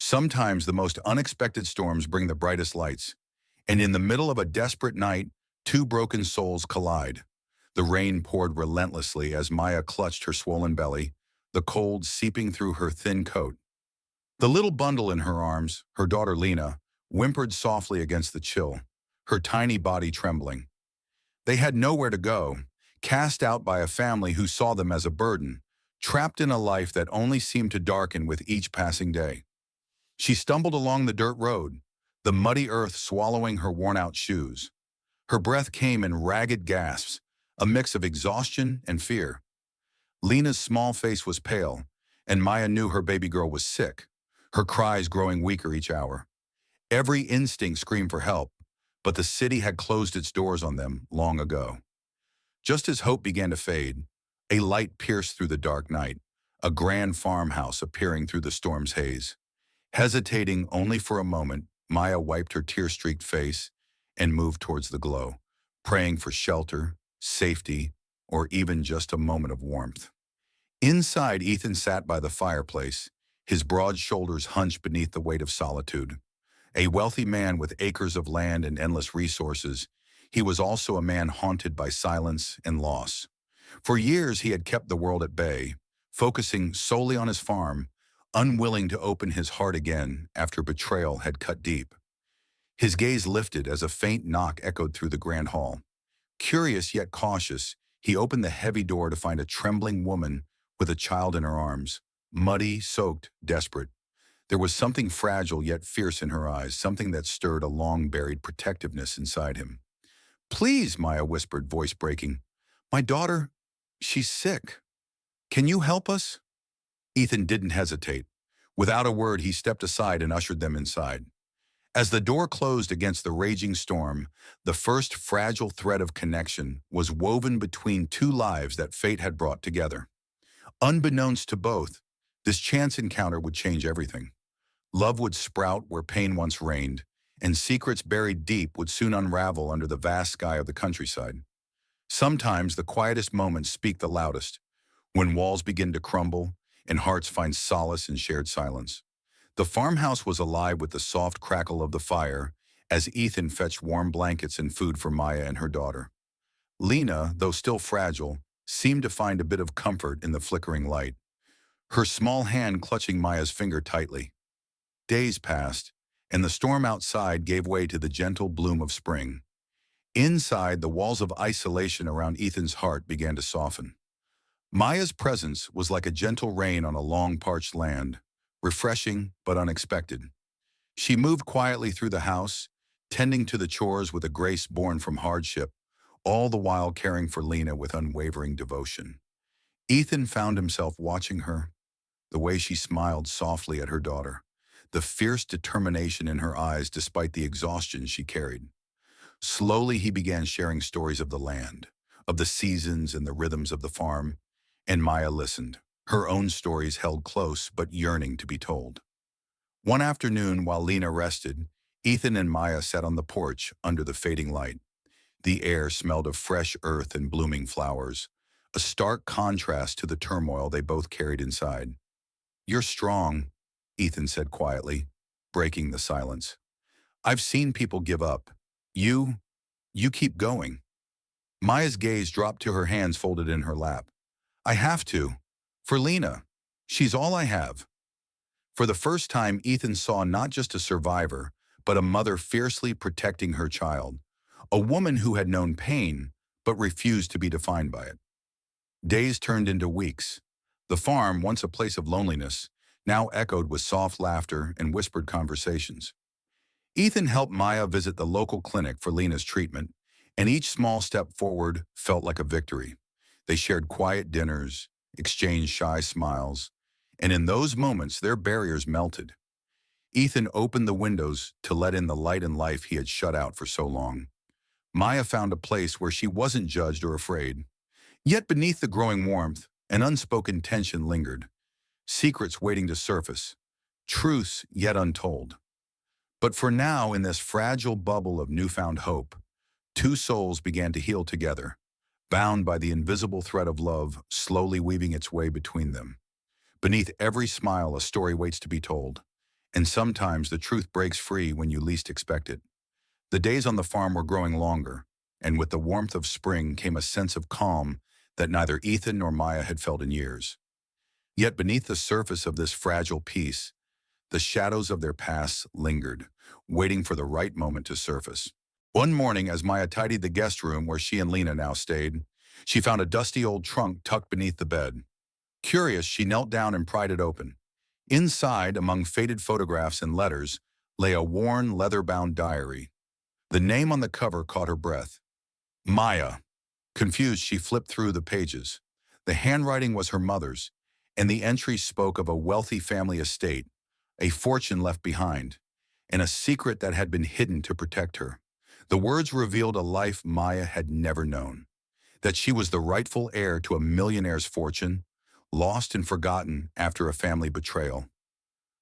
Sometimes the most unexpected storms bring the brightest lights, and in the middle of a desperate night, two broken souls collide. The rain poured relentlessly as Maya clutched her swollen belly, the cold seeping through her thin coat. The little bundle in her arms, her daughter Lena, whimpered softly against the chill, her tiny body trembling. They had nowhere to go, cast out by a family who saw them as a burden, trapped in a life that only seemed to darken with each passing day. She stumbled along the dirt road, the muddy earth swallowing her worn-out shoes. Her breath came in ragged gasps, a mix of exhaustion and fear. Lena's small face was pale, and Maya knew her baby girl was sick, her cries growing weaker each hour. Every instinct screamed for help, but the city had closed its doors on them long ago. Just as hope began to fade, a light pierced through the dark night, a grand farmhouse appearing through the storm's haze. Hesitating only for a moment, Maya wiped her tear-streaked face and moved towards the glow, praying for shelter, safety, or even just a moment of warmth. Inside, Ethan sat by the fireplace, his broad shoulders hunched beneath the weight of solitude. A wealthy man with acres of land and endless resources, he was also a man haunted by silence and loss. For years, he had kept the world at bay, focusing solely on his farm, unwilling to open his heart again after betrayal had cut deep. His gaze lifted as a faint knock echoed through the grand hall. Curious yet cautious, he opened the heavy door to find a trembling woman with a child in her arms, muddy, soaked, desperate. There was something fragile yet fierce in her eyes, something that stirred a long-buried protectiveness inside him. "Please," Maya whispered, voice breaking. "My daughter, she's sick. Can you help us?" Ethan didn't hesitate. Without a word, he stepped aside and ushered them inside. As the door closed against the raging storm, the first fragile thread of connection was woven between two lives that fate had brought together. Unbeknownst to both, this chance encounter would change everything. Love would sprout where pain once reigned, and secrets buried deep would soon unravel under the vast sky of the countryside. Sometimes the quietest moments speak the loudest, when walls begin to crumble and hearts find solace in shared silence. The farmhouse was alive with the soft crackle of the fire as Ethan fetched warm blankets and food for Maya and her daughter. Lena, though still fragile, seemed to find a bit of comfort in the flickering light, her small hand clutching Maya's finger tightly. Days passed, and the storm outside gave way to the gentle bloom of spring. Inside, the walls of isolation around Ethan's heart began to soften. Maya's presence was like a gentle rain on a long parched land, refreshing but unexpected. She moved quietly through the house, tending to the chores with a grace born from hardship, all the while caring for Lena with unwavering devotion. Ethan found himself watching her, the way she smiled softly at her daughter, the fierce determination in her eyes despite the exhaustion she carried. Slowly he began sharing stories of the land, of the seasons and the rhythms of the farm, and Maya listened, her own stories held close but yearning to be told. One afternoon, while Lena rested, Ethan and Maya sat on the porch under the fading light. The air smelled of fresh earth and blooming flowers, a stark contrast to the turmoil they both carried inside. "You're strong," Ethan said quietly, breaking the silence. "I've seen people give up. You keep going." Maya's gaze dropped to her hands folded in her lap. "I have to. For Lena. She's all I have." For the first time, Ethan saw not just a survivor, but a mother fiercely protecting her child, a woman who had known pain, but refused to be defined by it. Days turned into weeks. The farm, once a place of loneliness, now echoed with soft laughter and whispered conversations. Ethan helped Maya visit the local clinic for Lena's treatment, and each small step forward felt like a victory. They shared quiet dinners, exchanged shy smiles, and in those moments their barriers melted. Ethan opened the windows to let in the light and life he had shut out for so long. Maya found a place where she wasn't judged or afraid. Yet beneath the growing warmth, an unspoken tension lingered, secrets waiting to surface, truths yet untold. But for now, in this fragile bubble of newfound hope, two souls began to heal together, bound by the invisible thread of love slowly weaving its way between them. Beneath every smile, a story waits to be told, And sometimes the truth breaks free when you least expect it. The days on the farm were growing longer, and with the warmth of spring came a sense of calm that neither Ethan nor Maya had felt in years. Yet beneath the surface of this fragile peace, the shadows of their past lingered, waiting for the right moment to surface. One morning, as Maya tidied the guest room where she and Lena now stayed, she found a dusty old trunk tucked beneath the bed. Curious, she knelt down and pried it open. Inside, among faded photographs and letters, lay a worn, leather-bound diary. The name on the cover caught her breath. Maya. Confused, she flipped through the pages. The handwriting was her mother's, and the entry spoke of a wealthy family estate, a fortune left behind, and a secret that had been hidden to protect her. The words revealed a life Maya had never known, that she was the rightful heir to a millionaire's fortune, lost and forgotten after a family betrayal.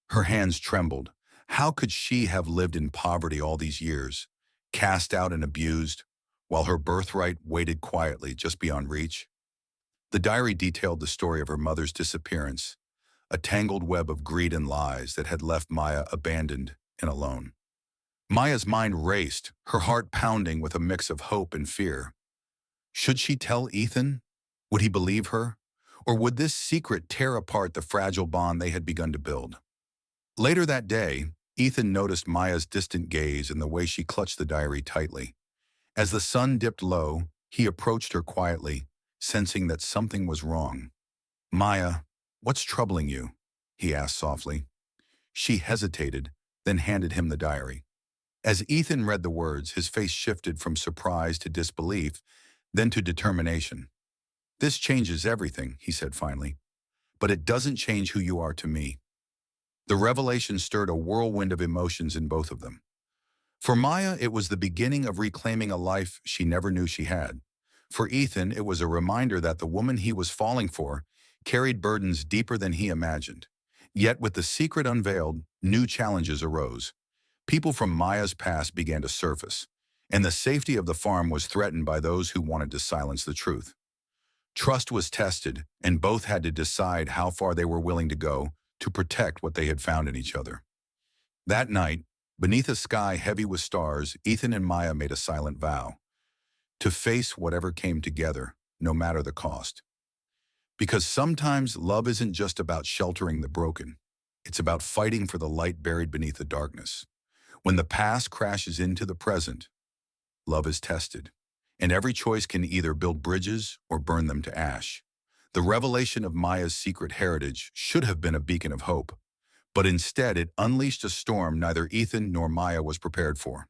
Her hands trembled. How could she have lived in poverty all these years, cast out and abused, while her birthright waited quietly just beyond reach? The diary detailed the story of her mother's disappearance, a tangled web of greed and lies that had left Maya abandoned and alone. Maya's mind raced, her heart pounding with a mix of hope and fear. Should she tell Ethan? Would he believe her? Or would this secret tear apart the fragile bond they had begun to build? Later that day, Ethan noticed Maya's distant gaze and the way she clutched the diary tightly. As the sun dipped low, he approached her quietly, sensing that something was wrong. Maya, what's troubling you? He asked softly. She hesitated, then handed him the diary. As Ethan read the words, his face shifted from surprise to disbelief, then to determination. This changes everything, he said finally, but it doesn't change who you are to me. The revelation stirred a whirlwind of emotions in both of them. For Maya, it was the beginning of reclaiming a life she never knew she had. For Ethan, it was a reminder that the woman he was falling for carried burdens deeper than he imagined. Yet with the secret unveiled, new challenges arose. People from Maya's past began to surface, and the safety of the farm was threatened by those who wanted to silence the truth. Trust was tested, and both had to decide how far they were willing to go to protect what they had found in each other. That night, beneath a sky heavy with stars, Ethan and Maya made a silent vow to face whatever came together, no matter the cost. Because sometimes love isn't just about sheltering the broken. It's about fighting for the light buried beneath the darkness. When the past crashes into the present, love is tested, and every choice can either build bridges or burn them to ash. The revelation of Maya's secret heritage should have been a beacon of hope, but instead it unleashed a storm neither Ethan nor Maya was prepared for.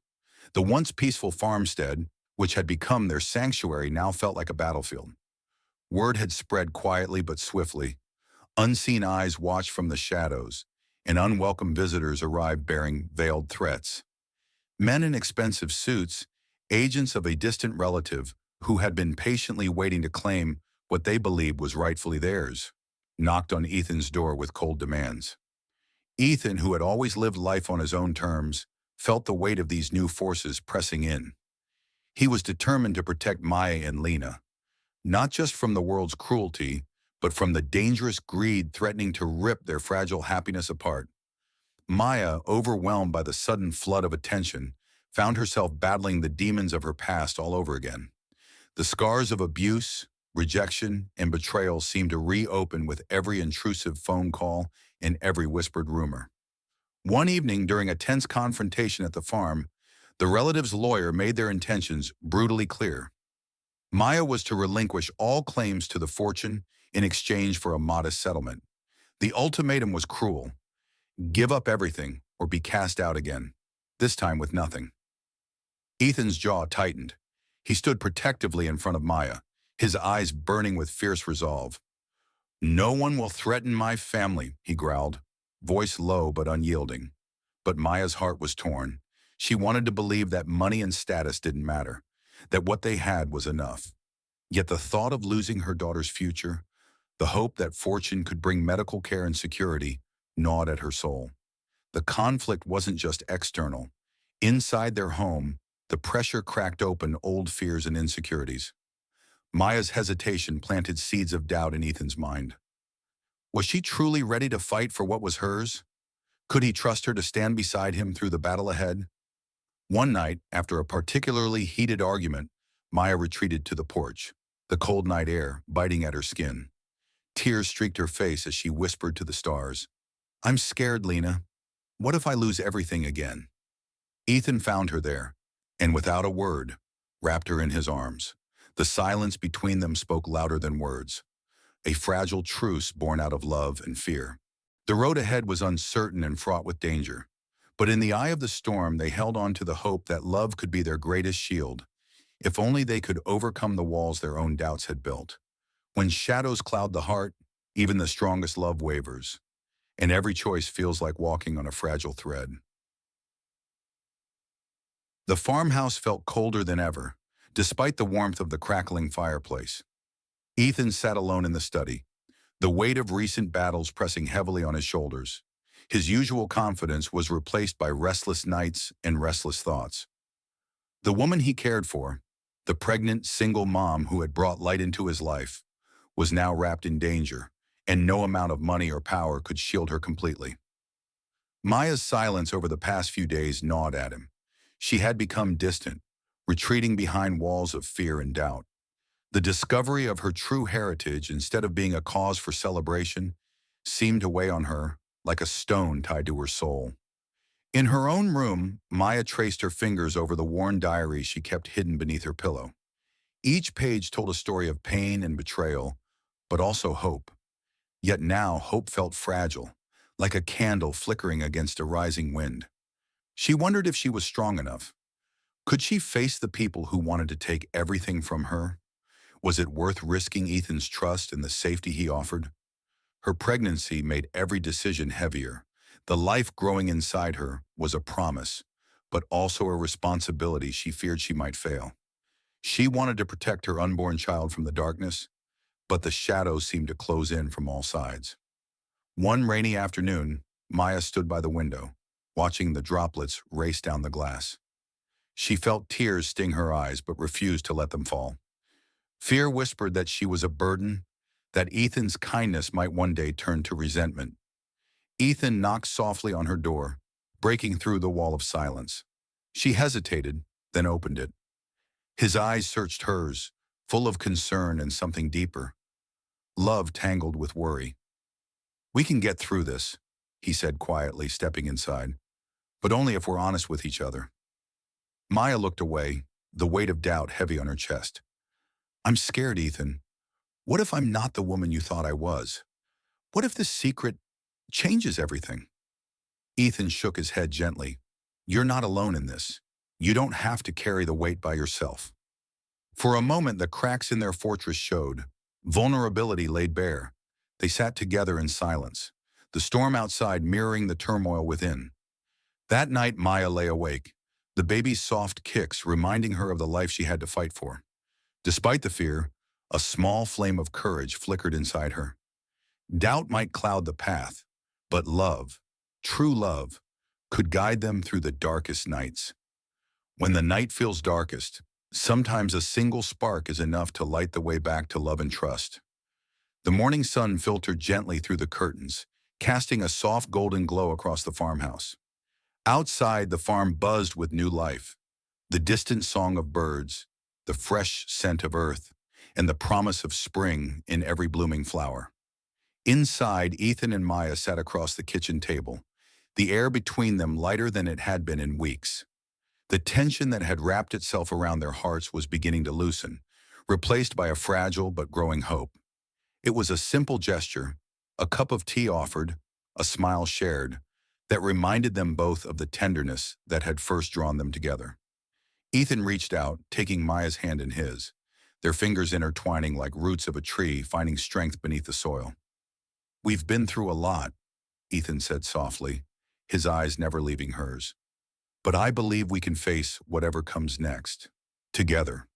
The once peaceful farmstead, which had become their sanctuary, now felt like a battlefield. Word had spread quietly but swiftly. Unseen eyes watched from the shadows, and unwelcome visitors arrived bearing veiled threats. Men in expensive suits, agents of a distant relative who had been patiently waiting to claim what they believed was rightfully theirs, knocked on Ethan's door with cold demands. Ethan, who had always lived life on his own terms, felt the weight of these new forces pressing in. He was determined to protect Maya and Lena, not just from the world's cruelty, but from the dangerous greed threatening to rip their fragile happiness apart. Maya, overwhelmed by the sudden flood of attention, found herself battling the demons of her past all over again. The scars of abuse, rejection, and betrayal seemed to reopen with every intrusive phone call and every whispered rumor. One evening, during a tense confrontation at the farm, the relative's lawyer made their intentions brutally clear. Maya was to relinquish all claims to the fortune in exchange for a modest settlement. The ultimatum was cruel. Give up everything or be cast out again, this time with nothing. Ethan's jaw tightened. He stood protectively in front of Maya, his eyes burning with fierce resolve. "No one will threaten my family," he growled, voice low but unyielding. But Maya's heart was torn. She wanted to believe that money and status didn't matter, that what they had was enough. Yet the thought of losing her daughter's future, the hope that fortune could bring medical care and security, gnawed at her soul. The conflict wasn't just external. Inside their home, the pressure cracked open old fears and insecurities. Maya's hesitation planted seeds of doubt in Ethan's mind. Was she truly ready to fight for what was hers? Could he trust her to stand beside him through the battle ahead? One night, after a particularly heated argument, Maya retreated to the porch, the cold night air biting at her skin. Tears streaked her face as she whispered to the stars, "I'm scared, Lena. What if I lose everything again?" Ethan found her there, and without a word, wrapped her in his arms. The silence between them spoke louder than words, a fragile truce born out of love and fear. The road ahead was uncertain and fraught with danger, but in the eye of the storm they held on to the hope that love could be their greatest shield, if only they could overcome the walls their own doubts had built. When shadows cloud the heart, even the strongest love wavers, and every choice feels like walking on a fragile thread. The farmhouse felt colder than ever, despite the warmth of the crackling fireplace. Ethan sat alone in the study, the weight of recent battles pressing heavily on his shoulders. His usual confidence was replaced by restless nights and restless thoughts. The woman he cared for, the pregnant, single mom who had brought light into his life, was now wrapped in danger, and no amount of money or power could shield her completely. Maya's silence over the past few days gnawed at him. She had become distant, retreating behind walls of fear and doubt. The discovery of her true heritage, instead of being a cause for celebration, seemed to weigh on her like a stone tied to her soul. In her own room, Maya traced her fingers over the worn diary she kept hidden beneath her pillow. Each page told a story of pain and betrayal, but also hope. Yet now hope felt fragile, like a candle flickering against a rising wind. She wondered if she was strong enough. Could she face the people who wanted to take everything from her? Was it worth risking Ethan's trust and the safety he offered? Her pregnancy made every decision heavier. The life growing inside her was a promise, but also a responsibility she feared she might fail. She wanted to protect her unborn child from the darkness, but the shadows seemed to close in from all sides. One rainy afternoon, Maya stood by the window, watching the droplets race down the glass. She felt tears sting her eyes but refused to let them fall. Fear whispered that she was a burden, that Ethan's kindness might one day turn to resentment. Ethan knocked softly on her door, breaking through the wall of silence. She hesitated, then opened it. His eyes searched hers, full of concern and something deeper. Love tangled with worry. "We can get through this," he said quietly, stepping inside. "But only if we're honest with each other." Maya looked away, the weight of doubt heavy on her chest. "I'm scared, Ethan. What if I'm not the woman you thought I was? What if this secret changes everything?" Ethan shook his head gently. "You're not alone in this. You don't have to carry the weight by yourself." For a moment, the cracks in their fortress showed. Vulnerability laid bare. They sat together in silence, the storm outside mirroring the turmoil within. That night, Maya lay awake, the baby's soft kicks reminding her of the life she had to fight for. Despite the fear, a small flame of courage flickered inside her. Doubt might cloud the path, but love, true love, could guide them through the darkest nights. When the night feels darkest, sometimes a single spark is enough to light the way back to love and trust. The morning sun filtered gently through the curtains, casting a soft golden glow across the farmhouse. Outside, the farm buzzed with new life, the distant song of birds, the fresh scent of earth, and the promise of spring in every blooming flower. Inside, Ethan and Maya sat across the kitchen table, the air between them lighter than it had been in weeks. The tension that had wrapped itself around their hearts was beginning to loosen, replaced by a fragile but growing hope. It was a simple gesture, a cup of tea offered, a smile shared, that reminded them both of the tenderness that had first drawn them together. Ethan reached out, taking Maya's hand in his, their fingers intertwining like roots of a tree finding strength beneath the soil. "We've been through a lot," Ethan said softly, his eyes never leaving hers. "But I believe we can face whatever comes next, together."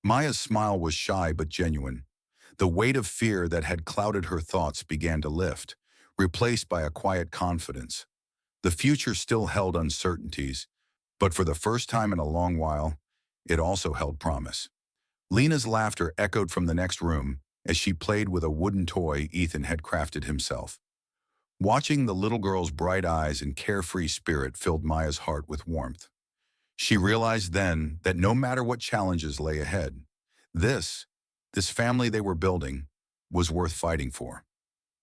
Maya's smile was shy but genuine. The weight of fear that had clouded her thoughts began to lift, replaced by a quiet confidence. The future still held uncertainties, but for the first time in a long while, it also held promise. Lena's laughter echoed from the next room as she played with a wooden toy Ethan had crafted himself. Watching the little girl's bright eyes and carefree spirit filled Maya's heart with warmth. She realized then that no matter what challenges lay ahead, this, this family they were building, was worth fighting for.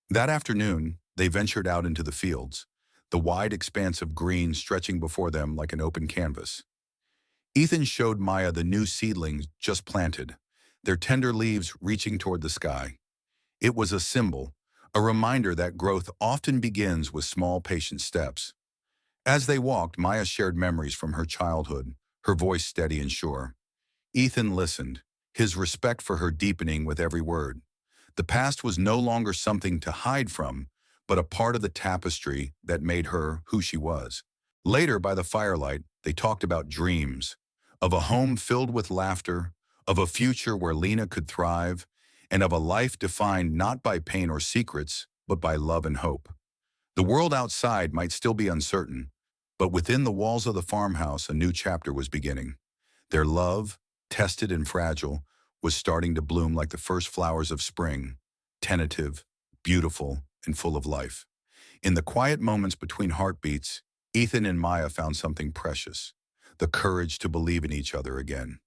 That afternoon, they ventured out into the fields, the wide expanse of green stretching before them like an open canvas. Ethan showed Maya the new seedlings just planted, their tender leaves reaching toward the sky. It was a symbol, a reminder that growth often begins with small, patient steps. As they walked, Maya shared memories from her childhood, her voice steady and sure. Ethan listened, his respect for her deepening with every word. The past was no longer something to hide from, but a part of the tapestry that made her who she was. Later, by the firelight, they talked about dreams, of a home filled with laughter, of a future where Lena could thrive, and of a life defined not by pain or secrets, but by love and hope. The world outside might still be uncertain, but within the walls of the farmhouse a new chapter was beginning. Their love, tested and fragile, was starting to bloom like the first flowers of spring, tentative, beautiful, and full of life. In the quiet moments between heartbeats, Ethan and Maya found something precious, the courage to believe in each other again.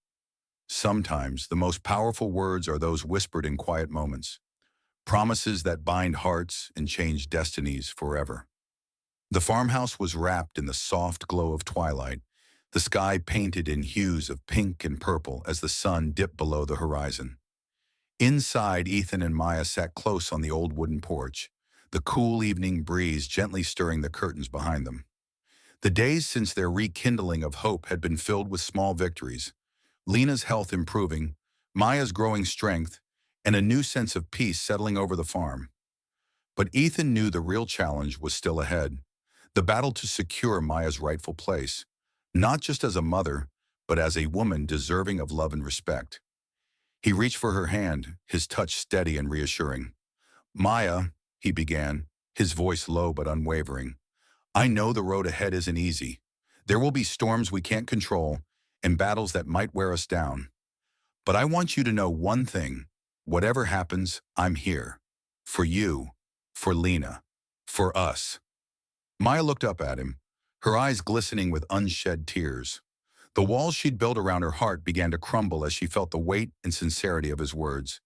Sometimes the most powerful words are those whispered in quiet moments, promises that bind hearts and change destinies forever. The farmhouse was wrapped in the soft glow of twilight, the sky painted in hues of pink and purple as the sun dipped below the horizon. Inside, Ethan and Maya sat close on the old wooden porch, the cool evening breeze gently stirring the curtains behind them. The days since their rekindling of hope had been filled with small victories, Lena's health improving, Maya's growing strength, and a new sense of peace settling over the farm. But Ethan knew the real challenge was still ahead, the battle to secure Maya's rightful place, not just as a mother, but as a woman deserving of love and respect. He reached for her hand, his touch steady and reassuring. "Maya," he began, his voice low but unwavering, "I know the road ahead isn't easy. There will be storms we can't control and battles that might wear us down. But I want you to know one thing. Whatever happens, I'm here. For you, for Lena, for us." Maya looked up at him, her eyes glistening with unshed tears. The walls she'd built around her heart began to crumble as she felt the weight and sincerity of his words.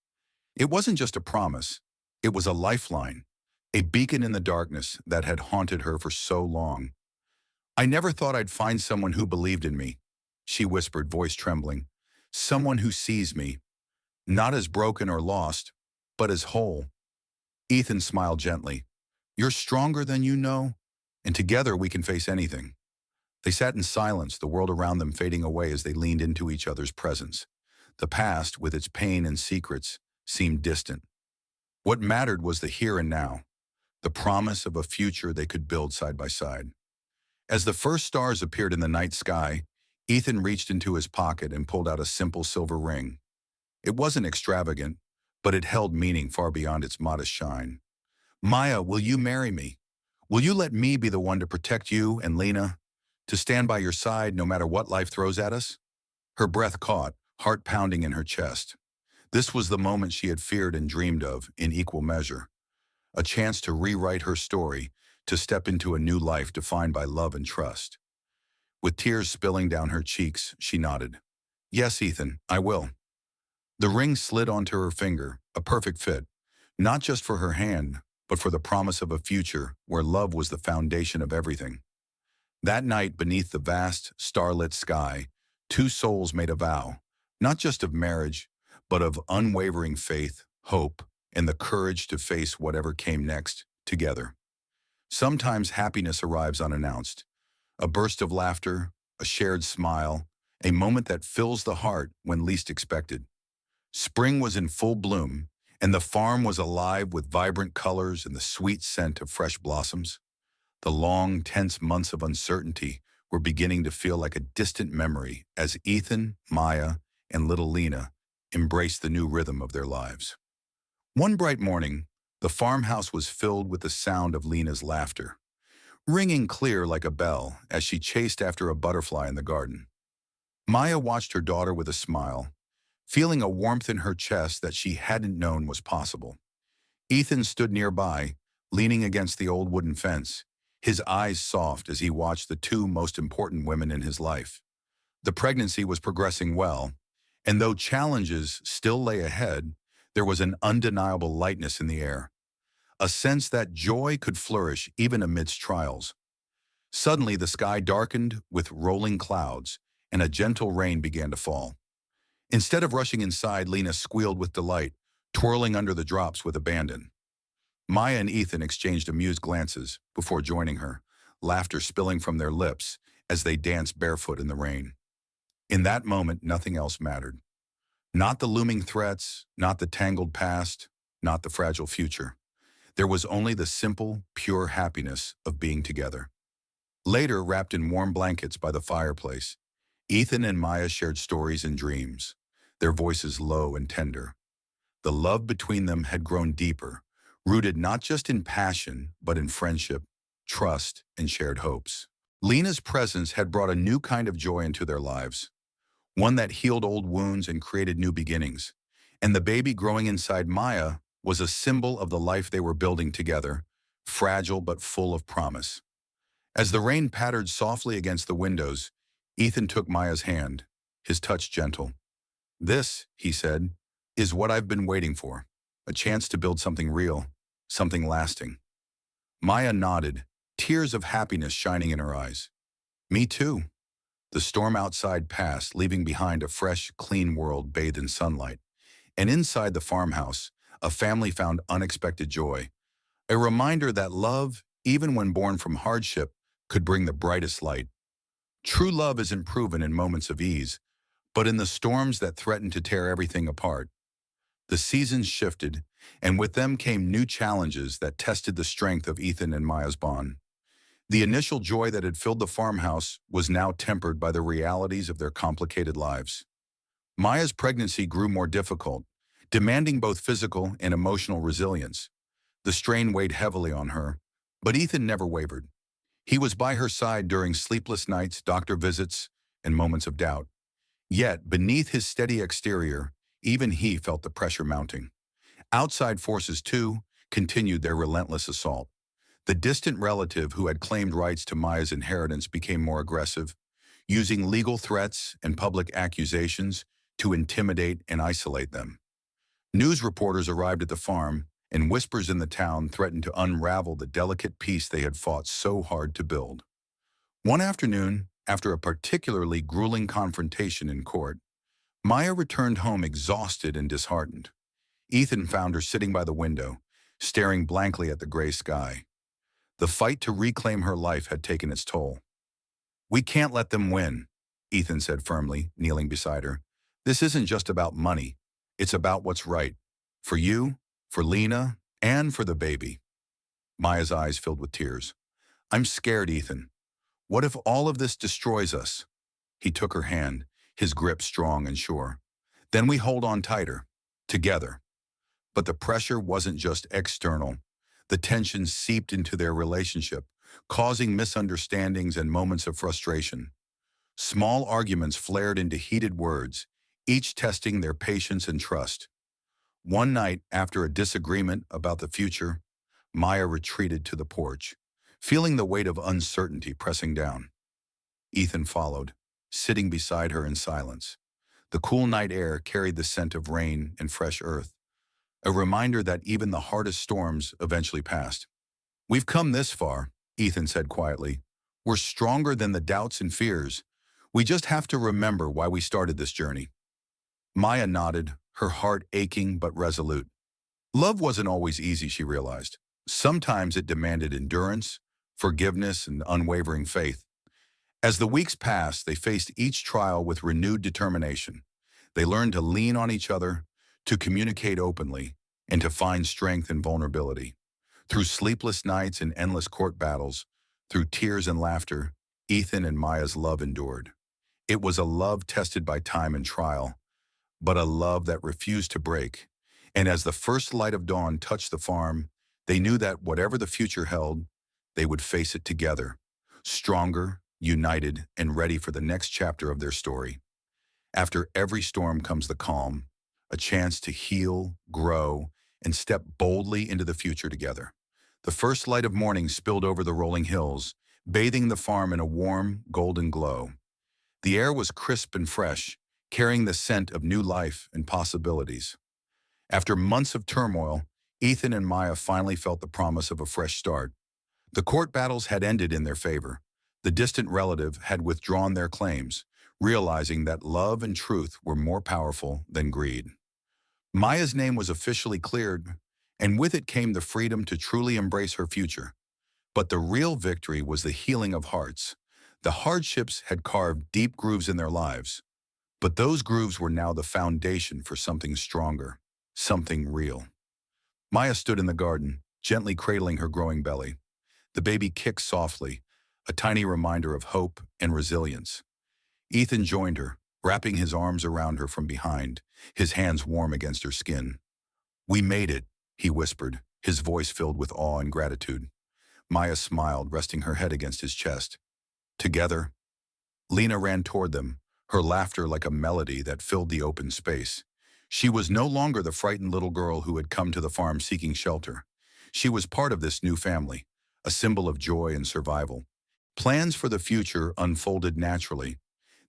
It wasn't just a promise. It was a lifeline, a beacon in the darkness that had haunted her for so long. "I never thought I'd find someone who believed in me," she whispered, voice trembling. "Someone who sees me, not as broken or lost, but as whole." Ethan smiled gently. "You're stronger than you know, and together we can face anything." They sat in silence, the world around them fading away as they leaned into each other's presence. The past, with its pain and secrets, seemed distant. What mattered was the here and now, the promise of a future they could build side by side. As the first stars appeared in the night sky, Ethan reached into his pocket and pulled out a simple silver ring. It wasn't extravagant, but it held meaning far beyond its modest shine. "Maya, will you marry me? Will you let me be the one to protect you and Lena, to stand by your side no matter what life throws at us?" Her breath caught, heart pounding in her chest. This was the moment she had feared and dreamed of in equal measure. A chance to rewrite her story, to step into a new life defined by love and trust. With tears spilling down her cheeks, she nodded. "Yes, Ethan, I will." The ring slid onto her finger, a perfect fit, not just for her hand, but for the promise of a future where love was the foundation of everything. That night, beneath the vast, starlit sky, two souls made a vow, not just of marriage, but of unwavering faith, hope, and the courage to face whatever came next, together. Sometimes happiness arrives unannounced. A burst of laughter, a shared smile, a moment that fills the heart when least expected. Spring was in full bloom, and the farm was alive with vibrant colors and the sweet scent of fresh blossoms. The long, tense months of uncertainty were beginning to feel like a distant memory as Ethan, Maya, and little Lena embraced the new rhythm of their lives. One bright morning, the farmhouse was filled with the sound of Lena's laughter, ringing clear like a bell as she chased after a butterfly in the garden. Maya watched her daughter with a smile, feeling a warmth in her chest that she hadn't known was possible. Ethan stood nearby, leaning against the old wooden fence, his eyes soft as he watched the two most important women in his life. The pregnancy was progressing well, and though challenges still lay ahead, there was an undeniable lightness in the air, a sense that joy could flourish even amidst trials. Suddenly, the sky darkened with rolling clouds, and a gentle rain began to fall. Instead of rushing inside, Lena squealed with delight, twirling under the drops with abandon. Maya and Ethan exchanged amused glances before joining her, laughter spilling from their lips as they danced barefoot in the rain. In that moment, nothing else mattered. Not the looming threats, not the tangled past, not the fragile future. There was only the simple, pure happiness of being together. Later, wrapped in warm blankets by the fireplace, Ethan and Maya shared stories and dreams, their voices low and tender. The love between them had grown deeper, rooted not just in passion, but in friendship, trust, and shared hopes. Lena's presence had brought a new kind of joy into their lives, one that healed old wounds and created new beginnings. And the baby growing inside Maya was a symbol of the life they were building together, fragile but full of promise. As the rain pattered softly against the windows, Ethan took Maya's hand, his touch gentle. "This," he said, "is what I've been waiting for, a chance to build something real, something lasting." Maya nodded, tears of happiness shining in her eyes. "Me too." The storm outside passed, leaving behind a fresh, clean world bathed in sunlight. And inside the farmhouse, a family found unexpected joy, a reminder that love, even when born from hardship, could bring the brightest light. True love isn't proven in moments of ease, but in the storms that threaten to tear everything apart. The seasons shifted, and with them came new challenges that tested the strength of Ethan and Maya's bond. The initial joy that had filled the farmhouse was now tempered by the realities of their complicated lives. Maya's pregnancy grew more difficult, demanding both physical and emotional resilience. The strain weighed heavily on her, but Ethan never wavered. He was by her side during sleepless nights, doctor visits, and moments of doubt. Yet, beneath his steady exterior, even he felt the pressure mounting. Outside forces, too, continued their relentless assault. The distant relative who had claimed rights to Maya's inheritance became more aggressive, using legal threats and public accusations to intimidate and isolate them. News reporters arrived at the farm, and whispers in the town threatened to unravel the delicate peace they had fought so hard to build. One afternoon, after a particularly grueling confrontation in court, Maya returned home exhausted and disheartened. Ethan found her sitting by the window, staring blankly at the gray sky. The fight to reclaim her life had taken its toll. "We can't let them win," Ethan said firmly, kneeling beside her. "This isn't just about money. It's about what's right. For you, for Lena, and for the baby." Maya's eyes filled with tears. "I'm scared, Ethan. What if all of this destroys us?" He took her hand, his grip strong and sure. "Then we hold on tighter, together." But the pressure wasn't just external. The tension seeped into their relationship, causing misunderstandings and moments of frustration. Small arguments flared into heated words, each testing their patience and trust. One night, after a disagreement about the future, Maya retreated to the porch, feeling the weight of uncertainty pressing down. Ethan followed, sitting beside her in silence. The cool night air carried the scent of rain and fresh earth, a reminder that even the hardest storms eventually passed. "We've come this far," Ethan said quietly. "We're stronger than the doubts and fears. We just have to remember why we started this journey." Maya nodded, her heart aching but resolute. Love wasn't always easy, she realized. Sometimes it demanded endurance, forgiveness, and unwavering faith. As the weeks passed, they faced each trial with renewed determination. They learned to lean on each other, to communicate openly, and to find strength in vulnerability. Through sleepless nights and endless court battles, through tears and laughter, Ethan and Maya's love endured. It was a love tested by time and trial, but a love that refused to break. And as the first light of dawn touched the farm, they knew that whatever the future held, they would face it together, stronger, united, and ready for the next chapter of their story. After every storm comes the calm, a chance to heal, grow, and step boldly into the future together. The first light of morning spilled over the rolling hills, bathing the farm in a warm, golden glow. The air was crisp and fresh, carrying the scent of new life and possibilities. After months of turmoil, Ethan and Maya finally felt the promise of a fresh start. The court battles had ended in their favor. The distant relative had withdrawn their claims, realizing that love and truth were more powerful than greed. Maya's name was officially cleared, and with it came the freedom to truly embrace her future. But the real victory was the healing of hearts. The hardships had carved deep grooves in their lives, but those grooves were now the foundation for something stronger, something real. Maya stood in the garden, gently cradling her growing belly. The baby kicked softly, a tiny reminder of hope and resilience. Ethan joined her, wrapping his arms around her from behind, his hands warm against her skin. "We made it," he whispered, his voice filled with awe and gratitude. Maya smiled, resting her head against his chest. Together, Lena ran toward them, her laughter like a melody that filled the open space. She was no longer the frightened little girl who had come to the farm seeking shelter. She was part of this new family, a symbol of joy and survival. Plans for the future unfolded naturally.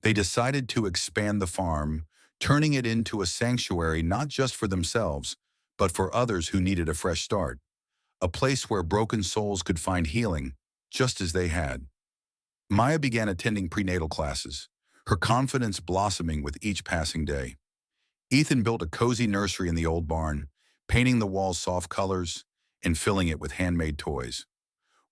They decided to expand the farm, turning it into a sanctuary not just for themselves, but for others who needed a fresh start. A place where broken souls could find healing, just as they had. Maya began attending prenatal classes, her confidence blossoming with each passing day. Ethan built a cozy nursery in the old barn, painting the walls soft colors and filling it with handmade toys.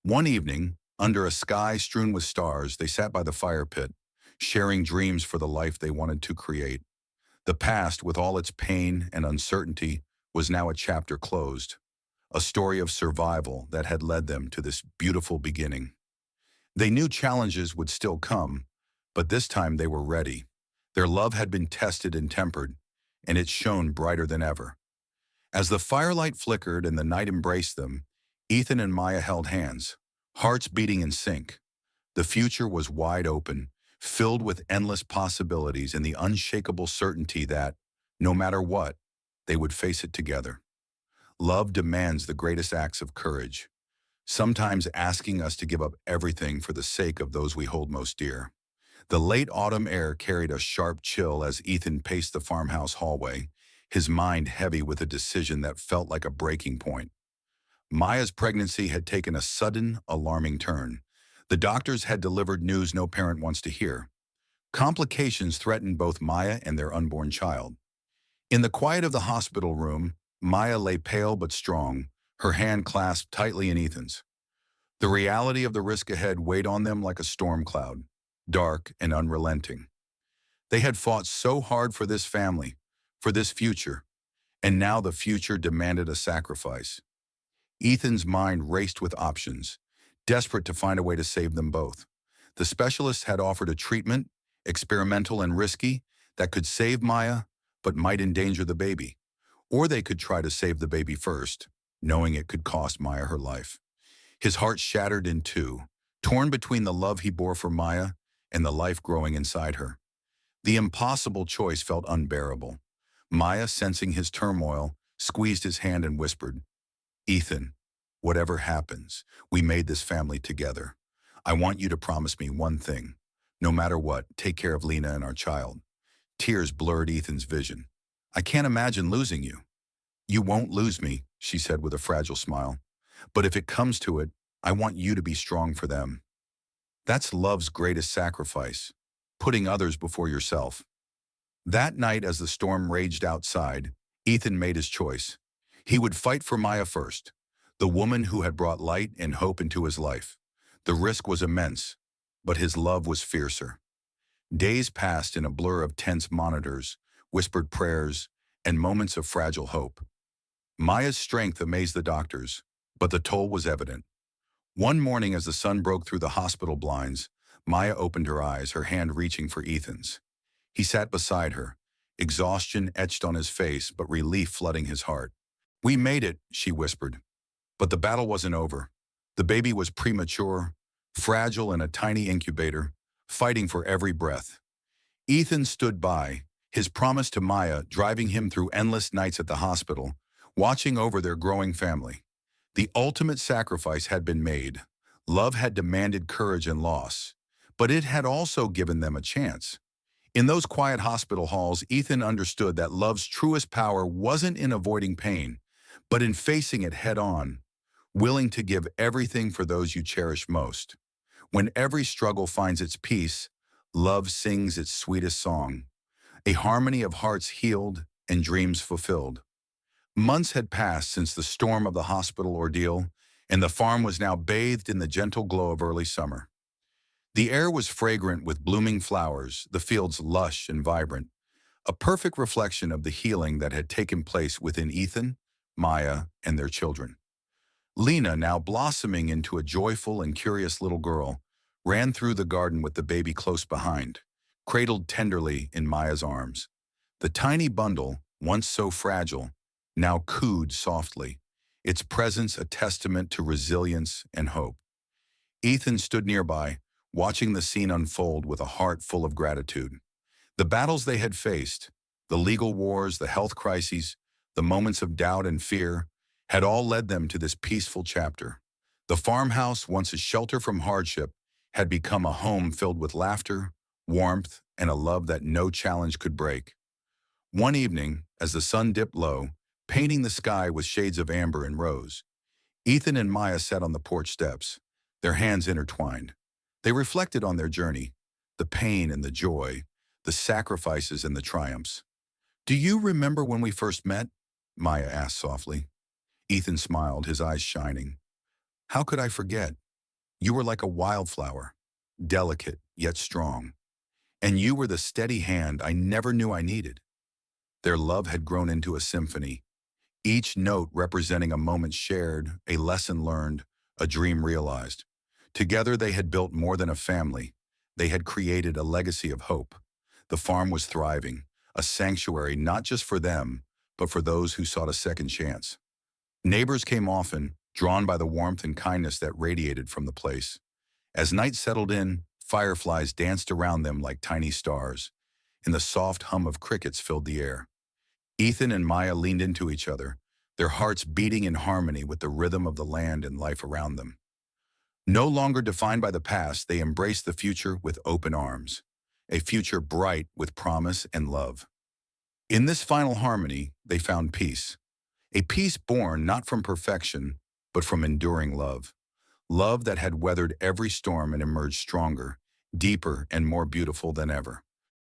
One evening, under a sky strewn with stars, they sat by the fire pit, sharing dreams for the life they wanted to create. The past, with all its pain and uncertainty, was now a chapter closed, a story of survival that had led them to this beautiful beginning. They knew challenges would still come, but this time they were ready. Their love had been tested and tempered, and it shone brighter than ever. As the firelight flickered and the night embraced them, Ethan and Maya held hands, hearts beating in sync. The future was wide open, filled with endless possibilities and the unshakable certainty that, no matter what, they would face it together. Love demands the greatest acts of courage, sometimes asking us to give up everything for the sake of those we hold most dear. The late autumn air carried a sharp chill as Ethan paced the farmhouse hallway, his mind heavy with a decision that felt like a breaking point. Maya's pregnancy had taken a sudden, alarming turn. The doctors had delivered news no parent wants to hear. Complications threatened both Maya and their unborn child. In the quiet of the hospital room, Maya lay pale but strong, her hand clasped tightly in Ethan's. The reality of the risk ahead weighed on them like a storm cloud, dark and unrelenting. They had fought so hard for this family, for this future, and now the future demanded a sacrifice. Ethan's mind raced with options, desperate to find a way to save them both. The specialists had offered a treatment, experimental and risky, that could save Maya, but might endanger the baby. Or they could try to save the baby first, knowing it could cost Maya her life. His heart shattered in two, torn between the love he bore for Maya and the life growing inside her. The impossible choice felt unbearable. Maya, sensing his turmoil, squeezed his hand and whispered, "Ethan, whatever happens, we made this family together. I want you to promise me one thing. No matter what, take care of Lena and our child." Tears blurred Ethan's vision. "I can't imagine losing you." "You won't lose me," she said with a fragile smile. "But if it comes to it, I want you to be strong for them." That's love's greatest sacrifice, putting others before yourself. That night, as the storm raged outside, Ethan made his choice. He would fight for Maya first, the woman who had brought light and hope into his life. The risk was immense, but his love was fiercer. Days passed in a blur of tense monitors, whispered prayers, and moments of fragile hope. Maya's strength amazed the doctors, but the toll was evident. One morning, as the sun broke through the hospital blinds, Maya opened her eyes, her hand reaching for Ethan's. He sat beside her, exhaustion etched on his face, but relief flooding his heart. "We made it," she whispered. But the battle wasn't over. The baby was premature, fragile in a tiny incubator, fighting for every breath. Ethan stood by, his promise to Maya driving him through endless nights at the hospital, watching over their growing family. The ultimate sacrifice had been made. Love had demanded courage and loss, but it had also given them a chance. In those quiet hospital halls, Ethan understood that love's truest power wasn't in avoiding pain, but in facing it head-on, willing to give everything for those you cherish most. When every struggle finds its peace, love sings its sweetest song, a harmony of hearts healed and dreams fulfilled. Months had passed since the storm of the hospital ordeal, and the farm was now bathed in the gentle glow of early summer. The air was fragrant with blooming flowers, the fields lush and vibrant, a perfect reflection of the healing that had taken place within Ethan, Maya, and their children. Lena, now blossoming into a joyful and curious little girl, ran through the garden with the baby close behind, cradled tenderly in Maya's arms. The tiny bundle, once so fragile, now cooed softly, its presence a testament to resilience and hope. Ethan stood nearby, watching the scene unfold with a heart full of gratitude. The battles they had faced, the legal wars, the health crises, the moments of doubt and fear, had all led them to this peaceful chapter. The farmhouse, once a shelter from hardship, had become a home filled with laughter, warmth, and a love that no challenge could break. One evening, as the sun dipped low, painting the sky with shades of amber and rose, Ethan and Maya sat on the porch steps, their hands intertwined. They reflected on their journey, the pain and the joy, the sacrifices and the triumphs. "Do you remember when we first met?" Maya asked softly. Ethan smiled, his eyes shining. "How could I forget? You were like a wildflower, delicate yet strong. And you were the steady hand I never knew I needed." Their love had grown into a symphony, each note representing a moment shared, a lesson learned, a dream realized. Together they had built more than a family. They had created a legacy of hope. The farm was thriving, a sanctuary not just for them, but for those who sought a second chance. Neighbors came often, drawn by the warmth and kindness that radiated from the place. As night settled in, fireflies danced around them like tiny stars, and the soft hum of crickets filled the air. Ethan and Maya leaned into each other, their hearts beating in harmony with the rhythm of the land and life around them. No longer defined by the past, they embraced the future with open arms, a future bright with promise and love. In this final harmony, they found peace, a peace born not from perfection, but from enduring love. Love that had weathered every storm and emerged stronger, deeper, and more beautiful than ever.